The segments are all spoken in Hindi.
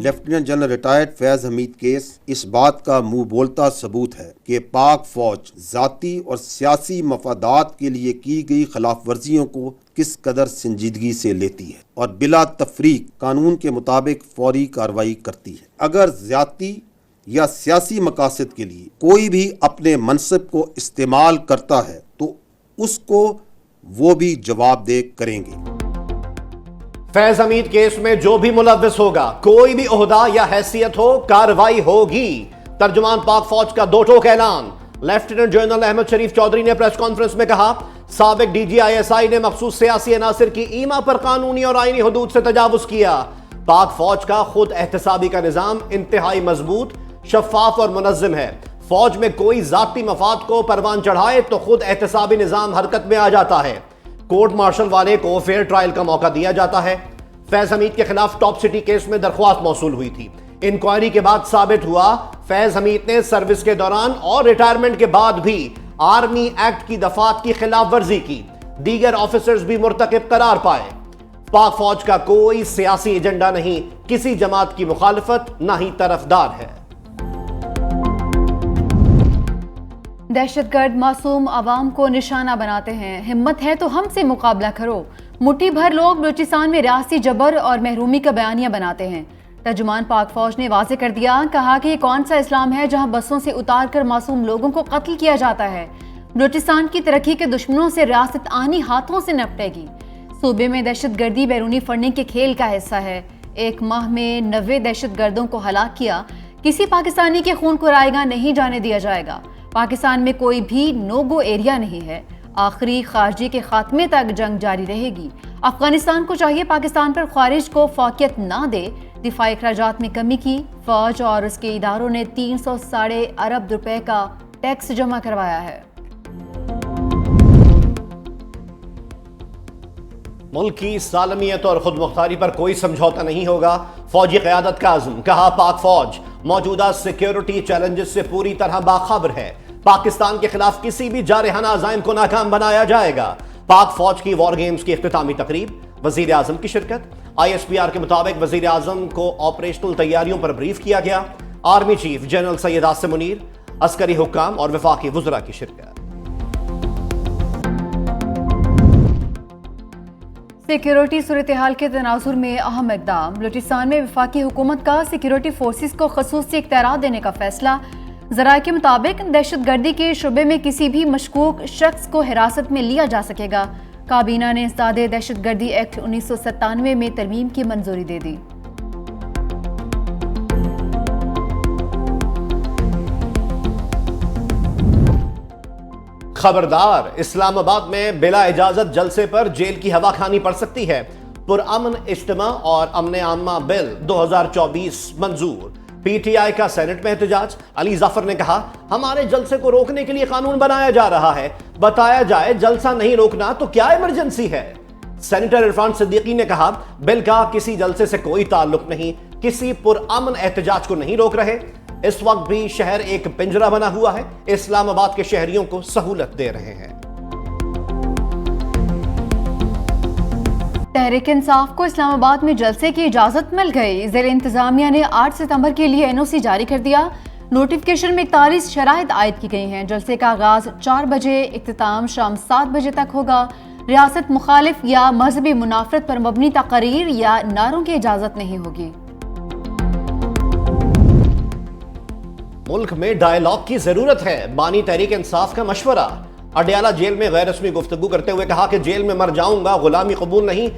Lieutenant general retired Faiz Hamid case इस बात का मुंह बोलता सबूत है कि पाक फौज जाती और सियासी मफादात के लिए की गई खिलाफ वर्जियों को किस कदर संजीदगी से लेती है और बिला तफरीक कानून के मुताबिक फौरी कार्रवाई करती है। अगर ज्यादती या सियासी मकासद के लिए कोई भी अपने मनसब को इस्तेमाल करता है तो उसको वो भी जवाबदेह करेंगे। फैज हमीद केस में जो भी मुलव्विस होगा, कोई भी ओहदा या हैसियत हो, कार्रवाई होगी। तर्जुमान पाक फौज का दो टोक ऐलान। लेफ्टिनेंट जनरल अहमद शरीफ चौधरी ने प्रेस कॉन्फ्रेंस में कहा, साबिक DGISI ने मखसूस सियासी अनासिर की ईमा पर कानूनी और आईनी हुदूद से तजावुज किया। पाक फौज का खुद एहतसाबी का निजाम इंतहाई मजबूत, शफाफ और मुनज़्ज़म है। फौज में कोई जाती मफाद को परवान चढ़ाए तो खुद एहतसाबी निजाम हरकत में आ जाता है। कोर्ट मार्शल वाले को फेयर ट्रायल का मौका दिया जाता है। फैज हमीद के खिलाफ टॉप सिटी केस में दरख्वास्त मौसूल हुई थी। इंक्वायरी के बाद साबित हुआ फैज हमीद ने सर्विस के दौरान और रिटायरमेंट के बाद भी आर्मी एक्ट की दफात की खिलाफ वर्जी की। दीगर ऑफिसर्स भी मुर्तकिब करार पाए। पाक फौज का कोई सियासी एजेंडा नहीं, किसी जमात की मुखालिफत ना ही तरफदार है। दहशतगर्द मासूम आवाम को निशाना बनाते हैं। हिम्मत है तो हमसे मुकाबला करो। मुट्ठी भर लोग बलूचिस्तान में रियासती जबर और महरूमी का बयानिया बनाते हैं। तर्जुमान पाक फौज ने वाज़ेह कर दिया, कहा कि ये कौन सा इस्लाम है जहां बसों से उतार कर मासूम लोगों को कत्ल किया जाता है। बलूचिस्तान की तरक्की के दुश्मनों से रियासत आनी हाथों से निपटेगी। सूबे में दहशतगर्दी बैरूनी फंडिंग के खेल का हिस्सा है। एक माह में 90 दहशतगर्दों को हलाक किया। किसी पाकिस्तानी के खून को रायगा नहीं जाने दिया जाएगा। पाकिस्तान में कोई भी नो गो एरिया नहीं है। आखिरी खारजी के खात्मे तक जंग जारी रहेगी। अफगानिस्तान को चाहिए पाकिस्तान पर खारिज को फौकियत ना दे। दिफाई अखराजात में कमी की। फौज और उसके इदारों ने 300 अरब रुपए का टैक्स जमा करवाया है। मुल्क की सालमियत और खुद मुख्तारी पर कोई समझौता नहीं होगा। फौजी क़यादत का आज़म। कहा, पाक फौज मौजूदा सिक्योरिटी चैलेंजेस से पूरी तरह बाखबर है। पाकिस्तान के खिलाफ किसी भी जारहाना अज़ाइम को नाकाम बनाया जाएगा। पाक फौज की वॉर गेम्स की इख्तितामी तकरीब, वज़ीर आज़म की शिरकत। ISPR के मुताबिक वज़ीर आज़म को ऑपरेशनल तैयारियों पर ब्रीफ किया गया। Army chief general Syed Asim Munir, अस्करी हुक्काम और वफाकी वुज़रा की शिरकत। सिक्योरिटी सूरत हाल के तनाजुर में अहम इक़दाम। बलूचिस्तान में वफाकी हुकूमत का सिक्योरिटी फोर्सेस को ख़ुसूसी इख्तियारात देने का फैसला। ज़राए के मुताबिक दहशतगर्दी के शुबे में किसी भी मशकूक शख्स को हिरासत में लिया जा सकेगा। काबीना ने इंसदादे दहशतगर्दी एक्ट 1997 में तरमीम की मंजूरी दे दी। खबरदार, इस्लामाबाद में बिला इजाजत जलसे पर जेल की हवा खानी पड़ सकती है। पुरअमन इज्तिमा और अमन आमा बिल 2024 मंजूर। PTI का सेनेट में एहतजाज। अली जफर ने कहा, हमारे जलसे को रोकने के लिए कानून बनाया जा रहा है। बताया जाए जलसा नहीं रोकना तो क्या इमरजेंसी है। सेनेटर इरफान सिद्दीकी ने कहा, बिल का किसी जलसे से कोई ताल्लुक नहीं, किसी पुरअमन एहतजाज को नहीं रोक रहे। इस वक्त भी शहर एक पिंजरा बना हुआ है। इस्लामाबाद के शहरियों को सहूलत दे रहे हैं। तहरीक इंसाफ को इस्लामाबाद में जलसे की इजाजत मिल गई। ज़ेल इंतजामिया ने 8 सितंबर के लिए NOC जारी कर दिया। नोटिफिकेशन में 41 शराइत आयद की गई हैं। जलसे का आगाज 4 बजे, इख्तिताम शाम 7 बजे तक होगा। रियासत मुखालिफ या मजहबी मुनाफरत पर मबनी तकरीर या नारों की इजाजत नहीं होगी। मुल्क में डायलॉग की जरूरत है, बानी तहरीक इंसाफ का मशवरा। अडयाला जेल में गैर रस्मी गुफ्तगू करते हुए कहा कि जेल में मर जाऊंगा, गुलामी कबूल नहीं।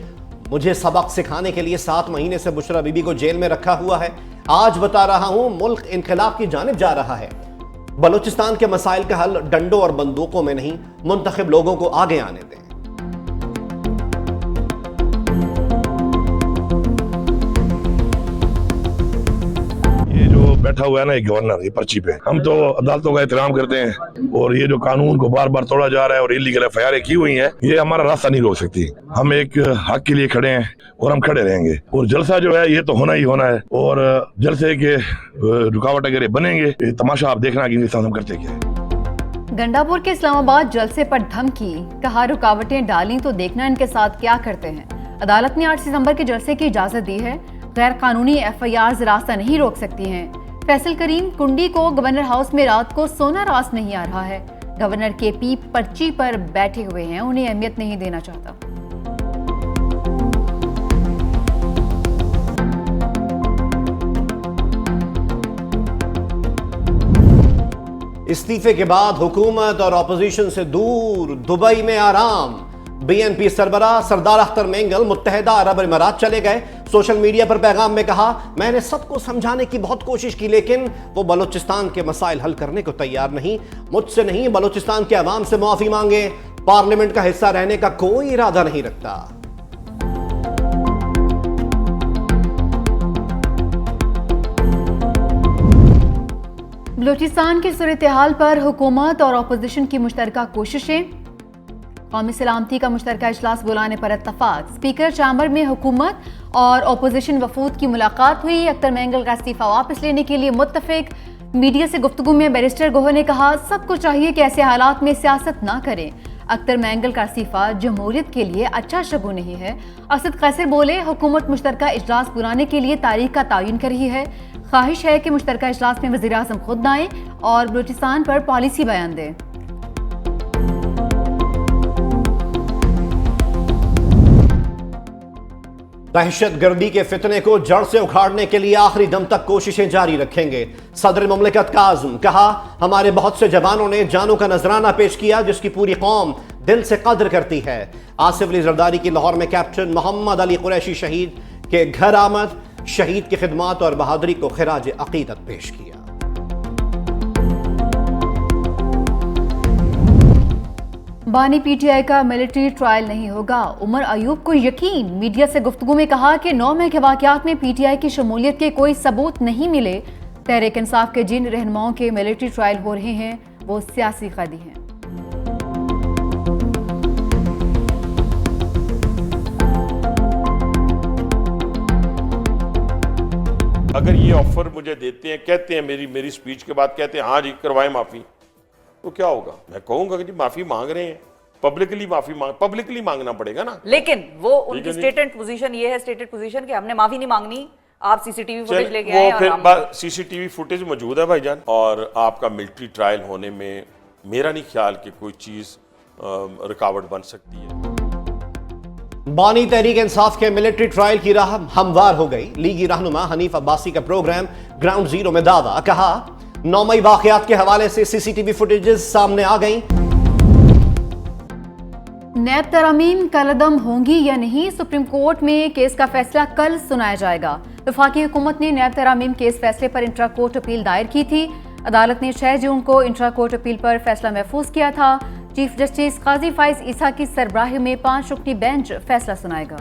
मुझे सबक सिखाने के लिए 7 महीने से बुशरा बीबी को जेल में रखा हुआ है। आज बता रहा हूं, मुल्क इनकलाब की जानिब जा रहा है। बलूचिस्तान के मसाइल का हल डंडों और बंदूकों में नहीं, मुंतखब लोगों को आगे आने दें। बैठा हुआ है ना ये गवर्नर, ये पर्ची पे, हम तो अदालतों का एहतराम करते हैं और ये जो कानून को बार बार तोड़ा जा रहा है और इलीगल FIR की हुई है, ये हमारा रास्ता नहीं रोक सकती। हम एक हक के लिए खड़े हैं और हम खड़े रहेंगे। और जलसा जो है ये तो होना ही होना है और जलसे के रुकावट अगर बनेंगे, तमाशा आप देखना कि हम करते क्या है। गंडापुर के इस्लामाबाद जलसे पर धमकी, कहा रुकावटें डाली तो देखना इनके साथ क्या करते हैं। अदालत ने 8 सितंबर के जलसे की इजाजत दी है। गैर कानूनी FIRs रास्ता नहीं रोक सकती हैं। फैसल करीम कुंडी को गवर्नर हाउस में रात को सोना रास नहीं आ रहा है। गवर्नर KP पर्ची पर बैठे हुए हैं, उन्हें अहमियत नहीं देना चाहता। इस्तीफे के बाद हुकूमत और ऑपोजिशन से दूर दुबई में आराम। BNP सरबराह सरदार अख्तर मेंगल मुत्तहिदा अरब अमीरात चले गए। सोशल मीडिया पर पैगाम में कहा, मैंने सबको समझाने की बहुत कोशिश की लेकिन वो बलूचिस्तान के मसाइल हल करने को तैयार नहीं। मुझसे नहीं, बलूचिस्तान के अवाम से मुआफी मांगे। पार्लियामेंट का हिस्सा रहने का कोई इरादा नहीं रखता। बलूचिस्तान की सूरत-ए-हाल पर हुकूमत और अपोजिशन की मुश्तरका कोशिशें। कौमी सलामती का मुश्तरका इजलास बुलाने पर इत्तफाक। स्पीकर चैम्बर में हुकूमत और अपोजिशन वफूद की मुलाकात हुई। अख्तर मेंगल का इस्तीफा वापस लेने के लिए मुत्तफिक। मीडिया से गुफ्तगू में बैरिस्टर गोह ने कहा, सबको चाहिए कि ऐसे हालात में सियासत ना करें। अख्तर मेंगल का इस्तीफा जमहूरियत के लिए अच्छा शगुन नहीं है। असद कैसर बोले, हुकूमत मुश्तरका इजलास बुलाने के लिए तारीख का तयन कर रही है। ख्वाहिश है कि मुश्तरका इजलास में वज़ीर आज़म खुद आएं और बलूचिस्तान पर पॉलिसी बयान दें। दहशतगर्दी के फितने को जड़ से उखाड़ने के लिए आखिरी दम तक कोशिशें जारी रखेंगे। सदर मुमलिकत का आज़म कहा, हमारे बहुत से जवानों ने जानों का नजराना पेश किया जिसकी पूरी कौम दिल से कद्र करती है। आसिफ अली जरदारी की लाहौर में कैप्टन मोहम्मद अली कुरैशी शहीद के घर आमद। शहीद की खिदमात और बहादुरी को खिराज अकीदत पेश किया। बानी PTI का मिलिट्री ट्रायल नहीं होगा, उमर अयूब को यकीन। मीडिया से गुफ्तगू में कहा कि 9 मई के वाकयात में PTI की शमूलियत के कोई सबूत नहीं मिले। तहरीक इंसाफ के जिन रहनुमाओं के मिलिट्री ट्रायल हो रहे हैं वो सियासी कैदी हैं। अगर ये ऑफर मुझे देते हैं, कहते हैं मेरी स्पीच के बाद कहते हैं हाँ जी करवाएं माफी, तो क्या होगा? मैं कहूंगा कि जी माफी मांग रहे हैं, पब्लिकली मांगना पड़ेगा ना। लेकिन वो उनकी स्टेटेड पोजीशन ये है, स्टेटेड पोजीशन कि हमने माफी नहीं मांगनी, आप CCTV फुटेज लेके आए और फिर CCTV फुटेज मौजूद है भाईजान। और आपका मिलिट्री ट्रायल होने में मेरा नहीं ख्याल कि कोई चीज रुकावट बन सकती है। बानी तहरीक इंसाफ के मिलिट्री ट्रायल की राह हमवार हो गई। लीगी रहनुमा हनीफ अब्बासी का प्रोग्राम ग्राउंड जीरो में दावा। कहा, 9 मई वाकयात के हवाले से CCTV फुटेजेस सामने आ गई। नैब तरामीम कलअदम होंगी या नहीं, सुप्रीम कोर्ट में केस का फैसला कल सुनाया जाएगा। वफाकी हुकूमत ने नैब तरामीम केस फैसले पर इंट्रा कोर्ट अपील दायर की थी। अदालत ने 6 जून को इंट्रा कोर्ट अपील पर फैसला महफूज किया था। चीफ जस्टिस काजी फाइज ईसा की सरबराही में 5 रुकनी बेंच फैसला सुनाएगा।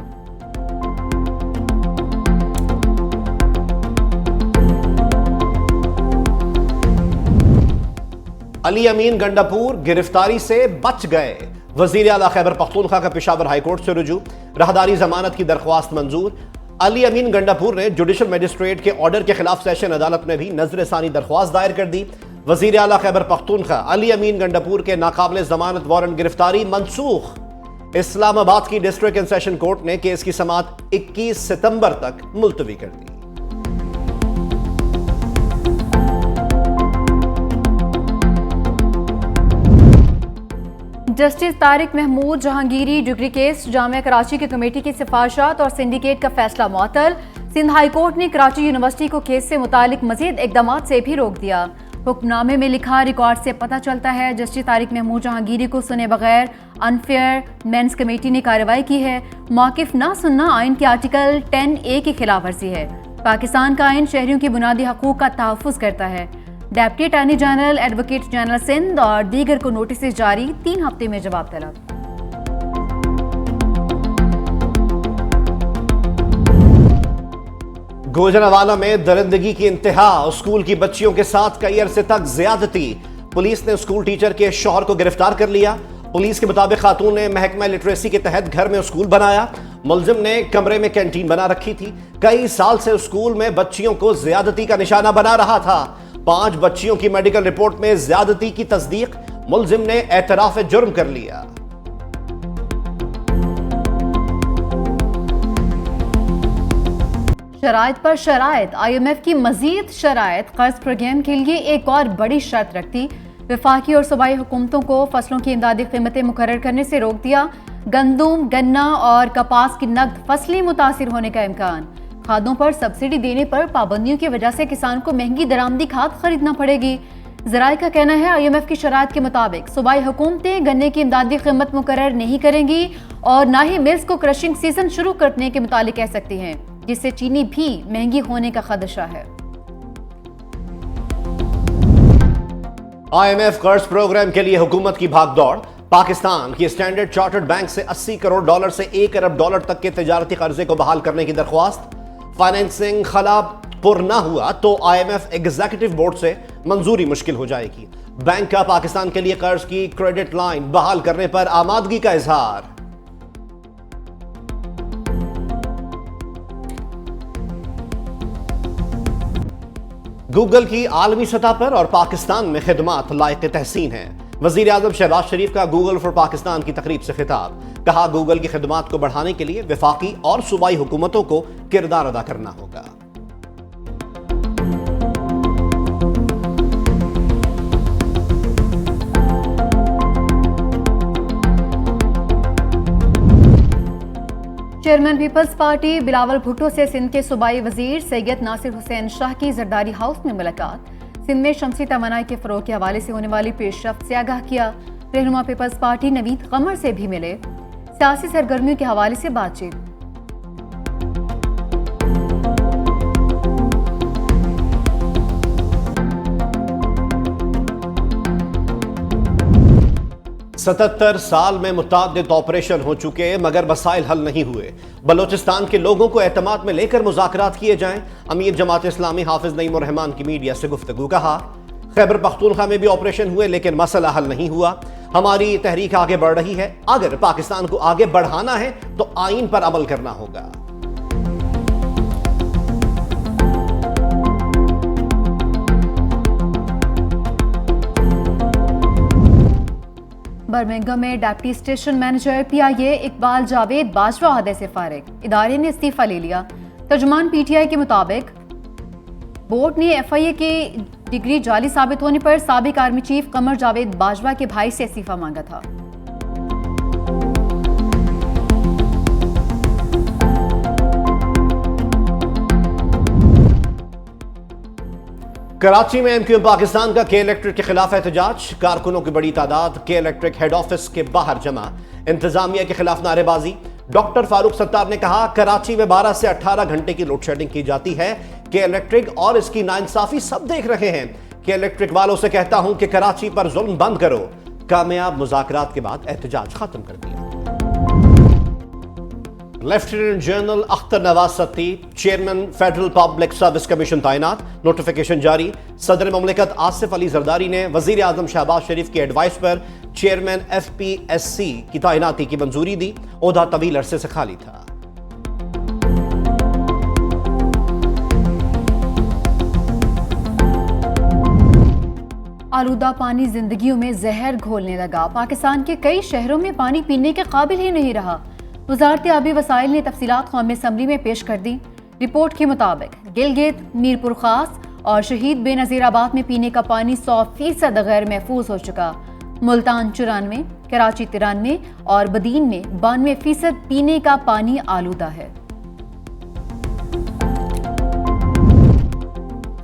अली अमीन गंडापुर गिरफ्तारी से बच गए। वजीर आला खैबर पख्तूनख्वा का पेशावर हाईकोर्ट से रुजू। राहदारी जमानत की दरख्वास्त मंजूर। अली अमीन गंडापुर ने जुडिशल मजिस्ट्रेट के ऑर्डर के खिलाफ सेशन अदालत में भी नजरसानी दरख्वास्त दायर कर दी। वजीर आला खैबर पख्तूनख्वा अली अमीन गंडापुर के नाकाबिल जमानत वारंट गिरफ्तारी मनसूख। इस्लामाबाद की डिस्ट्रिक्ट एंड सेशन कोर्ट ने केस की समाअत 21 सितंबर तक मुलतवी कर दी। Justice Tariq Mahmood Jahangiri degree case Jamia Karachi की कमेटी की सिफारिशात और सिंडिकेट का फैसला मुअत्तल। सिंध हाई कोर्ट ने कराची यूनिवर्सिटी को केस से मुतालिक मजीद इकदाम से भी रोक दिया। हुक्मनामे में लिखा रिकॉर्ड से पता चलता है जस्टिस तारिक महमूद जहांगीरी को सुने बगैर अनफेयर मेंस कमेटी ने कार्रवाई की है। मौकिफ ना सुनना आइन के आर्टिकल 10A की खिलाफ वर्जी है। पाकिस्तान का आइन शहरियों की बुनियादी हकूक का तहफ़्फ़ुज़ करता है। Deputy attorney general, advocate general Sindh और दीगर को नोटिस जारी, 3 हफ्ते में जवाब तलब। गुजरांवाला में दरिंदगी की इंतहा। स्कूल की बच्चियों के साथ कई अरसे तक ज्यादती। पुलिस ने स्कूल टीचर के शौहर को गिरफ्तार कर लिया। पुलिस के मुताबिक खातून ने महकमा लिटरेसी के तहत घर में स्कूल बनाया। मुलजिम ने कमरे में कैंटीन बना रखी थी। कई साल से स्कूल में बच्चियों को ज्यादती का निशाना बना रहा था। 5 बच्चियों की मेडिकल रिपोर्ट में ज्यादती की तस्दीक। मुलजिम ने एतराफ जुर्म कर लिया। शराइत पर शराइत। IMF की मजीद शराइत कर्ज प्रोग्राम के लिए एक और बड़ी शर्त रखती। वफाकी और सूबाई हुकूमतों को फसलों की इमदादी कीमतें मुकर्रर करने से रोक दिया। गंदम, गन्ना और कपास की नकद फसलें मुतासिर होने का इम्कान। खादों पर सब्सिडी देने पर पाबंदियों की वजह से किसान को महंगी दरामदी खाद खरीदना पड़ेगी। ज़राए का कहना है IMF की शराइत के मुताबिक सूबाई हुकूमतें गन्ने की इमदादी कीमत मुकर्रर नहीं करेंगी और ना ही मिल्स को क्रशिंग सीजन शुरू करने के मुतालिक कह सकती हैं, जिससे चीनी भी महंगी होने का खदशा है। IMF कर्ज प्रोग्राम के लिए हुकूमत की भागदौड़। पाकिस्तान की स्टैंडर्ड चार्टर्ड बैंक से $80 करोड़ से $1 अरब तक के तिजारती कर्जे को बहाल करने की दरख्वास्त। फाइनेंसिंग खला पुर ना हुआ तो IMF एग्जीक्यूटिव बोर्ड से मंजूरी मुश्किल हो जाएगी। बैंक का पाकिस्तान के लिए कर्ज की क्रेडिट लाइन बहाल करने पर आमादगी का इजहार। गूगल की आलमी सतह पर और पाकिस्तान में खिदमात लायक तहसीन है। वजीर आजम शहबाज शरीफ का गूगल फॉर पाकिस्तान की तकरीब से खिताब। कहा, गूगल की खिदमात को बढ़ाने के लिए वफाकी और सूबाई हुकूमतों को किरदार अदा करना होगा। Chairman people's party Bilawal Bhutto से सिंध के सूबाई वजीर सैयद नासिर हुसैन शाह की जरदारी हाउस में मुलाकात। सिंध में शमसी तवानाई के फरोग के हवाले से होने वाली पेशरफ्त से आगाह किया। रहनुमा पीपल्स पार्टी नवीद कमर से भी मिले। सियासी सरगर्मियों के हवाले से बातचीत। सतहत्तर साल में मुताद्दिद ऑपरेशन हो चुके मगर मसाइल हल नहीं हुए। बलोचिस्तान के लोगों को एतमाद में लेकर मुज़ाकरात किए जाएं। अमीर जमात इस्लामी हाफिज नईम उर रहमान की मीडिया से गुफ्तगू। कहा, खैबर पख्तूनख्वा में भी ऑपरेशन हुए लेकिन मसला हल नहीं हुआ। हमारी तहरीक आगे बढ़ रही है। अगर पाकिस्तान को आगे बढ़ाना है तो आईन पर अमल करना होगा। बर्मिंघम में deputy station manager PIA Iqbal Javed Bajwa ओहदे से फारिग। इदारे ने इस्तीफा ले लिया। तर्जुमान PTI के मुताबिक बोर्ड ने FIA की डिग्री जाली साबित होने पर साबिक आर्मी चीफ कमर जावेद बाजवा के भाई से इस्तीफा मांगा था। कराची में MQM पाकिस्तान का के इलेक्ट्रिक के खिलाफ एहतजाज। कारकुनों की बड़ी तादाद के इलेक्ट्रिक हेड ऑफिस के बाहर जमा। इंतजामिया के खिलाफ नारेबाजी। डॉक्टर फारूक सत्तार ने कहा, कराची में 12 से 18 घंटे की लोड शेडिंग की जाती है। के इलेक्ट्रिक और इसकी नाइंसाफी सब देख रहे हैं। के इलेक्ट्रिक वालों से कहता हूं कि कराची पर जुल्म बंद करो। कामयाब मुज़ाकरात के बाद एहतजाज खत्म कर दिया। Lieutenant general Akhtar Nawaz Satti chairman federal public service commission तैनात। नोटिफिकेशन जारी। सदर ममलिकत आसिफ अली जरदारी ने वजीर आजम शहबाज शरीफ की एडवाइस पर चेयरमैन FPSC की तैनाती की मंजूरी दी। ओहदा तवील अरसे से खाली था। आलूदा पानी जिंदगियों में जहर घोलने लगा। पाकिस्तान के कई शहरों में पानी पीने के काबिल ही नहीं रहा। वजारत आबी वसाइल ने तफसीलात कौमी असम्बली में पेश कर दी। रिपोर्ट के मुताबिक गिलगित, मीरपुर खास और शहीद बेनज़ीराबाद में पीने का पानी 100% गैर महफूज हो चुका। मुल्तान 94, कराची 93 और बदीन में 92% पीने का पानी आलूदा है।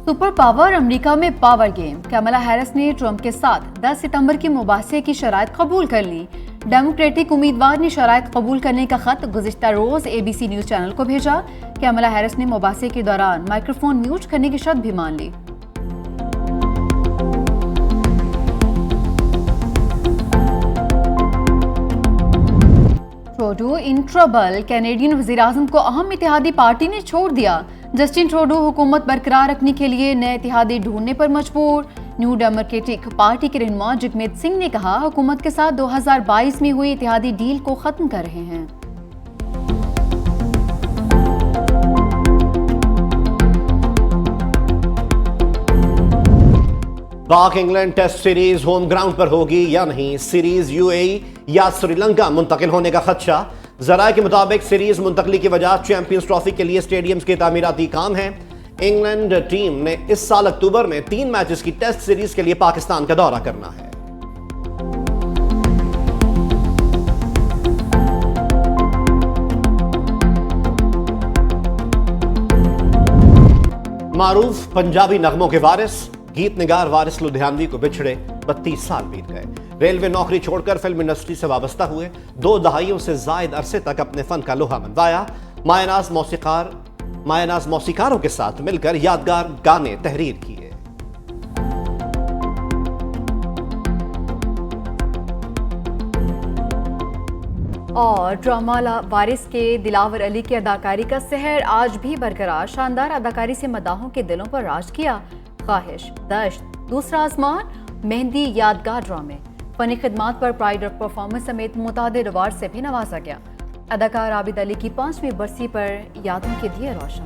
सुपर पावर अमेरिका में पावर गेम। कमला हैरिस ने ट्रंप के साथ 10 सितंबर की मुबाहसे की शराइत कबूल कर ली। डेमोक्रेटिक उम्मीदवार ने शराइत कबूल करने का खत गुज़िश्ता रोज ABC न्यूज चैनल को भेजा। कमला हैरिस ने मुबाहसे के दौरान माइक्रोफोन म्यूट करने की शर्त भी मान ली। Trudeau in trouble. कैनेडियन वज़ीर-ए-आज़म को अहम इत्तेहादी पार्टी ने छोड़ दिया। जस्टिन ट्रूडो हुकूमत बरकरार रखने के लिए नए इत्तेहादी ढूंढने पर मजबूर। न्यू डेमोक्रेटिक पार्टी के रहनुमा जगमीत सिंह ने कहा, हुकूमत के साथ 2022 में हुई इत्तेहादी डील को खत्म कर रहे हैं। Pak England test series home ground पर होगी या नहीं। सीरीज UAE या श्रीलंका मुंतकिल होने का खदशा। जराये के मुताबिक सीरीज मुंतकली की वजह चैंपियंस ट्रॉफी के लिए स्टेडियम्स के तामीराती काम है। इंग्लैंड टीम ने इस साल अक्टूबर में 3 मैचेस की टेस्ट सीरीज के लिए पाकिस्तान का दौरा करना है। मारूफ पंजाबी नगमों के वारिस गीत निगार वारिस लुधियानवी को बिछड़े 32 साल बीत गए। रेलवे नौकरी छोड़कर फिल्म इंडस्ट्री से वाबस्ता हुए। 2 दहाइयों से जायद अरसे तक अपने फन का लोहा मनवाया। मायनाज मौसीकारों के साथ मिलकर यादगार गाने तहरीर किए। और ड्रामा वारिस के दिलावर अली की अदाकारी का सहर आज भी बरकरार। शानदार अदाकारी से मदाहों के दिलों पर राज किया। ख्वाहिश, दश्त, दूसरा आसमान, मेहंदी यादगार ड्रामे, फनी खिदमात पर प्राइड ऑफ परफॉर्मेंस समेत मुतादिद अवार्ड से भी नवाजा गया। अदाकार आबिद अली की 5वीं बरसी पर यादों के दिए रोशन।